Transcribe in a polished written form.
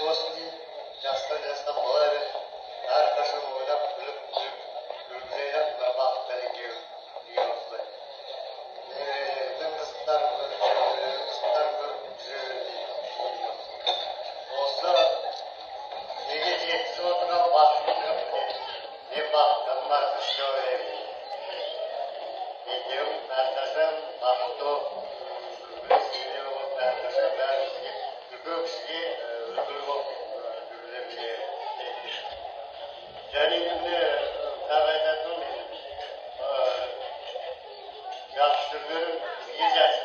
Осыны жастан бала емес, әрқашан ойлап күліп жүргізейін бақыт бәлеке деген осылай. Немерелерімнің қызықтарын көріп, немерелерімнің қызықтарын көріп жүре берейін. Осы неге жеткізіп отырған бақыттығым не бақыттығым бар кісіге ойлаймын. Екеуім әрқашан бақытты болып, күлкілі болып, әрқашан бәрімізге үлкен кісіге үлгілі болып жүргізе білейік. және міне тағы айтатыным жақсы түрлерің бізге жақсы